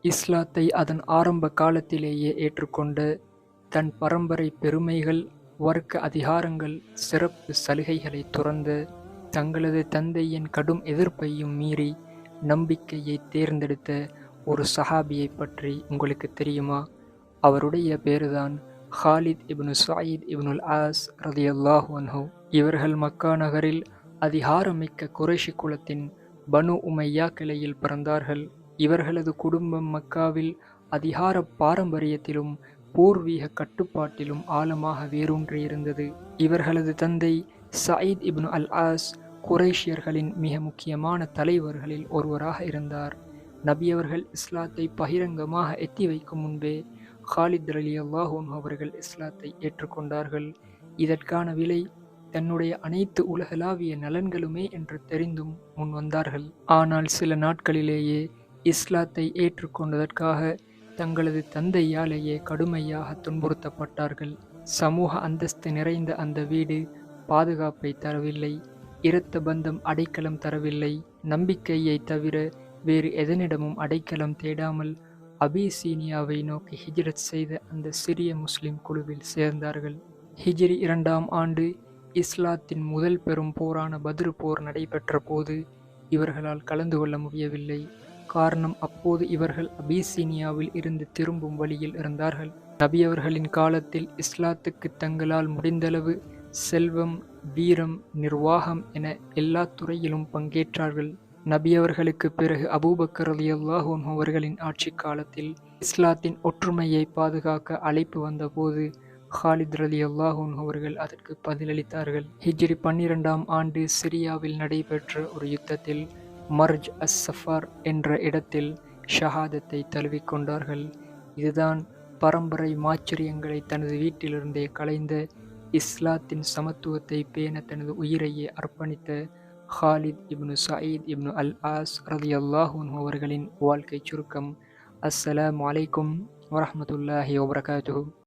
இஸ்லாத்தை அதன் ஆரம்ப காலத்திலேயே ஏற்றுக்கொண்ட, தன் பரம்பரை பெருமைகள், வர்க்க அதிகாரங்கள், சிறப்பு சலுகைகளை துறந்த, தங்களது தந்தையின் கடும் எதிர்ப்பையும் மீறி நம்பிக்கையை தேர்ந்தெடுத்த ஒரு சஹாபியைப் பற்றி உங்களுக்கு தெரியுமா? அவருடைய பேருதான் ஹாலித் இப்னு ஸயீத் இப்னுல் ஆஸ் ரலியல்லாஹு அன்ஹு. இவர்கள் மக்கா நகரில் அதிகாரமிக்க குறைஷி குலத்தின் பனு உமையா கிளையில் பிறந்தார்கள். இவர்களது குடும்பம் மக்காவில் அதிகார பாரம்பரியத்திலும் பூர்வீக கட்டுப்பாட்டிலும் ஆழமாக வேரூன்றியிருந்தது. இவர்களது தந்தை சயீத் இப்னு அல் ஆஸ் குறைஷியர்களின் மிக முக்கியமான தலைவர்களில் ஒருவராக இருந்தார். நபியவர்கள் இஸ்லாத்தை பகிரங்கமாக எத்தி வைக்கும் முன்பே ஹாலித் ரலியல்லாஹு அன்ஹு அவர்கள் இஸ்லாத்தை ஏற்றுக்கொண்டார்கள். இதற்கான விலை தன்னுடைய அனைத்து உலகளாவிய நலன்களுமே என்று தெரிந்தும் முன் வந்தார்கள். ஆனால் சில நாட்களிலேயே இஸ்லாத்தை ஏற்றுக்கொண்டதற்காக தங்களது தந்தையாலேயே கடுமையாக துன்புறுத்தப்பட்டார்கள். சமூக அந்தஸ்து நிறைந்த அந்த வீடு பாதுகாப்பை தரவில்லை, இரத்த பந்தம் அடைக்கலம் தரவில்லை. நம்பிக்கையை தவிர வேறு எதனிடமும் அடைக்கலம் தேடாமல் அபிசீனியாவை நோக்கி ஹிஜ்ரத் செய்த அந்த சிறிய முஸ்லிம் குழுவில் சேர்ந்தார்கள். ஹிஜ்ரி 2ஆம் ஆண்டு இஸ்லாத்தின் முதல் பெரும் போரான பத்ர் போர் நடைபெற்ற போது இவர்களால் கலந்து கொள்ள முடியவில்லை. காரணம், அப்போது இவர்கள் அபிசீனியாவில் இருந்து திரும்பும் வழியில் இருந்தார்கள். நபியவர்களின் காலத்தில் இஸ்லாத்துக்கு தங்களால் முடிந்தளவு செல்வம், வீரம், நிர்வாகம் என எல்லா துறையிலும் பங்கேற்றார்கள். நபியவர்களுக்கு பிறகு அபூபக்கர் ரலியல்லாஹு அன்ஹு அவர்களின் ஆட்சி காலத்தில் இஸ்லாத்தின் ஒற்றுமையை பாதுகாக்க அழைப்பு வந்தபோது ஹாலித் ரலியல்லாஹு அன்ஹு அவர்கள் அதற்கு பதிலளித்தார்கள். ஹிஜ்ரி 12ஆம் ஆண்டு சிரியாவில் நடைபெற்ற ஒரு யுத்தத்தில் மர்ஜ் அஸ்-சஃபார் என்ற இடத்தில் ஷஹாதத்தை தழுவிக்கொண்டார்கள். இதுதான் பரம்பரை மாச்சரியங்களை தனது வீட்டிலிருந்தே களைந்த, இஸ்லாத்தின் சமத்துவத்தை பேண தனது உயிரையே அர்ப்பணித்த ஹாலித் இப்னு ஸயீத் இப்னு அல் ஆஸ் ரலியல்லாஹு அன்ஹு அவர்களின் வாழ்க்கை சுருக்கம். அஸ்ஸலாமு அலைக்கும் வரஹ்மத்துல்லாஹி வபரகாத்துஹு.